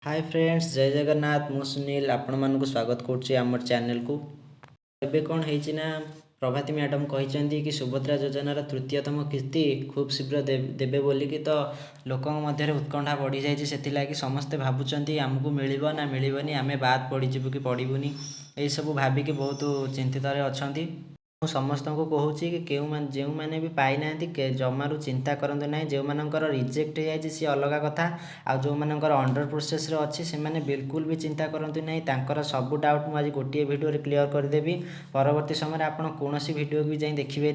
Hi friends, जय जगन्नाथ। मु सुनील आपण मानक स्वागत करुच्ची आम चैनल को। एबे कौन है ना, प्रभाती मैडम कहते कि सुभद्रा योजनार तृतीयतम किस्ती खूब शीघ्र देवे बोलिकी। तो लोकों मध्य उत्कंठा बढ़ी जाइए, से समस्ते भावुं आमको मिल ना मिलनी, आम बाद पड़ीजु कि पड़ूनी, यही सब भाविकी बहुत चिंतित अच्छा। समस्त को कहूँ कि जो मैंने भी पाई ना जमारू चिंता करते ना, जो मानकर रिजेक्ट हो सी अलग कथा, आ जो मानकर अंडर प्रोसेस अच्छी से मैंने बिल्कुल भी चिंता करते ना, तांकर सब डाउट मुझे गोटे वीडियो क्लियर करदेवी। परवर्ती समय आपड़ कौन वीडियो भी जाई देखिए।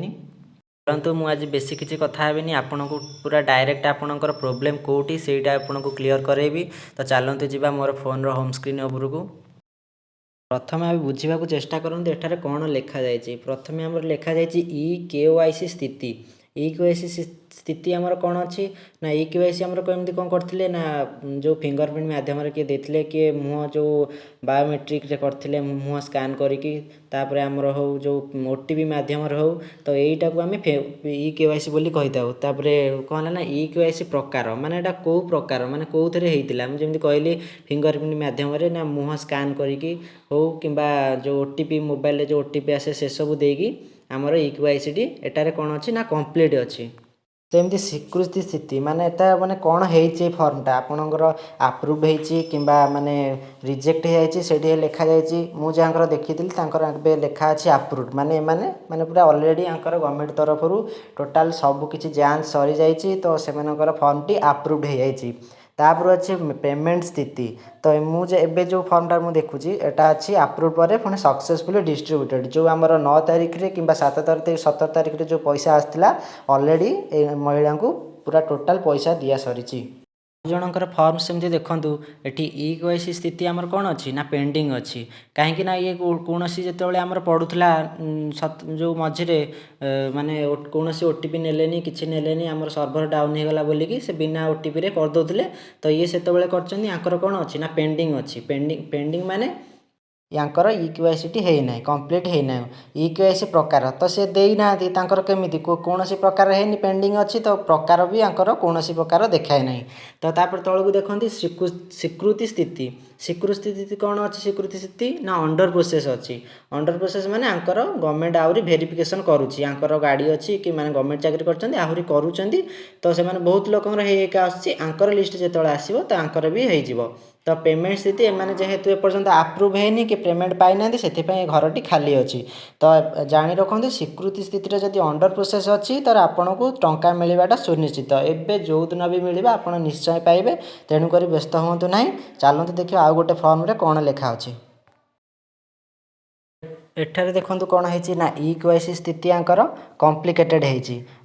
परंतु मुझे आज बेसी किसी कथा हेनी, आपन को पूरा डायरेक्ट आपणकर प्रोब्लेम कौटी से आपन को क्लियर करेबी। तो चलते जावा मोर फोन होम स्क्रीन उपरकू। प्रथम आम बुझा चेष्टा करूँ एठार कौन लिखा जाए। प्रथम आम लिखा जाए EKYC स्थिति। EKYC स्थिति आमर कौन अच्छी ना, EKYC आमर कमी कौन करते ना, जो फिंगरप्रिंट माध्यम किए देते किए मुँह जो बायोमेट्रिक करते मुँह स्कान करके आमर हो जो OTP माध्यम हो, तो यहीटा को आम EKYC बोली कही था। कौन है ना EKYC प्रकार माने एटा कौ प्रकार माने कौ थे होता मुझे कहली फिंगरप्रिंट माध्यम ना मुँह स्कान करके हो कि जो OTP मोबाइल जो OTP आसे से सब देगी आमर EKYC टी एटारे कौन अच्छी ना कंप्लीट अच्छी। सेमती स्वीकृति स्थिति माने एटा माने कौन है फर्मटा आपणकर आप्रुव हो माने रिजेक्ट हो लिखा जाए। मुझे जहाँ देखी लिखा अच्छे आप्रुव माने माने माने पूरा अलरेडी आंकर गवर्नमेंट तरफ टोटाल सब किसी जांच सरी जाइए, तो से फर्म टी आप्रुव हो जाए। तापर अच्छे पेमेंट स्थिति, तो मुझे एबे जो फर्मटा मुझे देखुची एटा अच्छी आप्रुव पर पुणी सक्सेसफुली डिस्ट्रीब्यूटेड, जो आमर 9 तारिख रे कि 7 तारिख 17 तारिख रे जो पैसा आसला ऑलरेडी महिला को पूरा टोटाल पैसा दिया सरी। जनकर फर्म सेमती देखूँ ये EKYC स्थिति आमर कौन अच्छी ना पेंडिंग अच्छी। कहीं ये कौन जो आमर पड़ूला जो मझे माने कौन OTP नेलेनी किसी नेलेनी आमर सर्भर डाउन होगला बोलिकी से बिना OTP रे करदे। तो ये से कर कौन अच्छी ना पेंडिंग अच्छी। पेंडिंग माने यांकर EKYC टी है कंप्लीट है EKYC प्रकार, तो से देना केमी कौन प्रकार है पेंडिंग अच्छी, तो प्रकार भी यांकर कौन प्रकार देखाए ना। तो तापर तौक देखते स्वीकृति स्थिति। स्वीकृति स्थिति कौन अच्छी स्वीकृति स्थिति ना अंडर प्रोसेस अच्छी। अंडर प्रोसेस माने आंकर गवर्नमेंट आहरी वेरिफिकेशन करुच्ची, आंकर गाड़ी अच्छी कि माने गवर्नमेंट चाकरी करछन्ती आहरी करूछन्ती, तो से बहुत लोकर आंकर लिस्ट जो आसो तो आंकर भी हो। तो पेमेंट स्थिति एमाने जेहेतु एपर्यंत आप्रुव है कि पेमेंट पाई ना से घरटी खाली अच्छी। तो जाणी रखते स्वीकृति स्थिति जब अंडर प्रोसेस अच्छी तो आपन को टंका मिलवाटा सुनिश्चित। एवं जो दिन भी मिले आप निश्चय पाइबे, तेणुक व्यस्त हूँ ना। चलते देखिए आउ गोटे फर्म रे कौन लिखा अच्छी। एठारे देखंतु कौन है ना EKYC स्थिति आंकर कॉम्प्लिकेटेड है।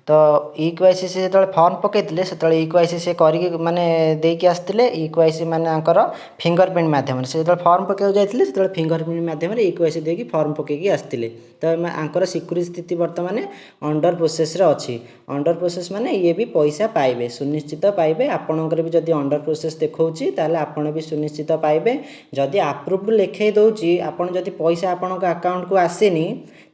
तो EKYC से जो फर्म पकईले से EKYC से करके माने देकी आसते EKYC माने आंकर फिंगरप्रिंट माध्यम से जो फर्म पकड़ जाते से फिंगरप्रिंट माध्यम EKYC देकी फर्म पकईकी आसते। तो आंकर स्वीकृति स्थिति बर्तमान अंडर प्रोसेस रे अच्छी। अंडर प्रोसेस माने ये भी पैसा पाइबे सुनिश्चित पाइबे। आपणकर भी जदि अंडर प्रोसेस देखौची ताले आपण भी सुनिश्चित पाइबे। जदि आप्रुव्ड लिखे दउची आपण जदि पैसा आपण अकाउंट को आसेनी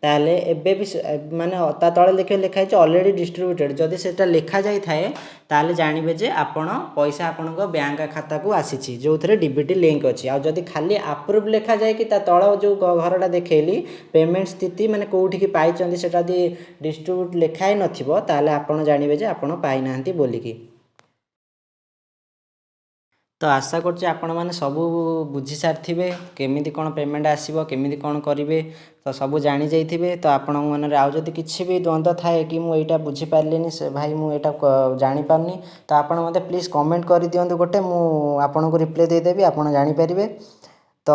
ताले एबे भी माने ता तले लिखे लिखा है ऑलरेडी डिस्ट्रीब्यूटेड, जदि सेटा लिखा जाई थाए ताले जानिबे जे आपण पैसा आपण बैंक खाता को आसीची जो थरे डीबीटी लिंक अछि। आ जदि खाली अप्रूव लिखा जाए कि ता तळ जो घरटा देखैली पेमेंट स्थिति माने कोउठी की पाई चंदी सेटा दि डिस्ट्रीब्यूट लिखाई नथिबो ताले आपण जानिबे जे आपण पाई नाहंती बोलिकी। तो आशा करछि आपण माने सब बुझी सारिथिबे केमिति कोन पेमेंट आसीबो केमिति कोन करिवे, तो सब जानि जाइथिबे। तो आपण मन आउ जदि किछि भी द्वंद्व थाए कि मु एटा बुझी पारलिनी से भाई मु एटा जानि पारनी, तो आपण मते प्लीज कमेंट करि दियंतु गोटे, मु आपण को रिप्लाई दे देबी आपण जानि परिबे। तो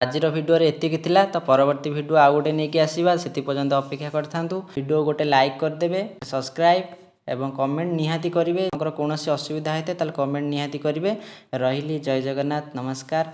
आजिर वीडियो रे एतिकी थिला। तो परवर्ती वीडियो आउ गोटे नेकी आसीबा, सेति पर्यंत अपेक्षा करथांतु। वीडियो गोटे लाइक कर देबे, सब्सक्राइब एवं कमेंट निहाती करेंगे। कौन असुविधा होता है कमेंट निहाती करेंगे। रही जय जगन्नाथ, नमस्कार।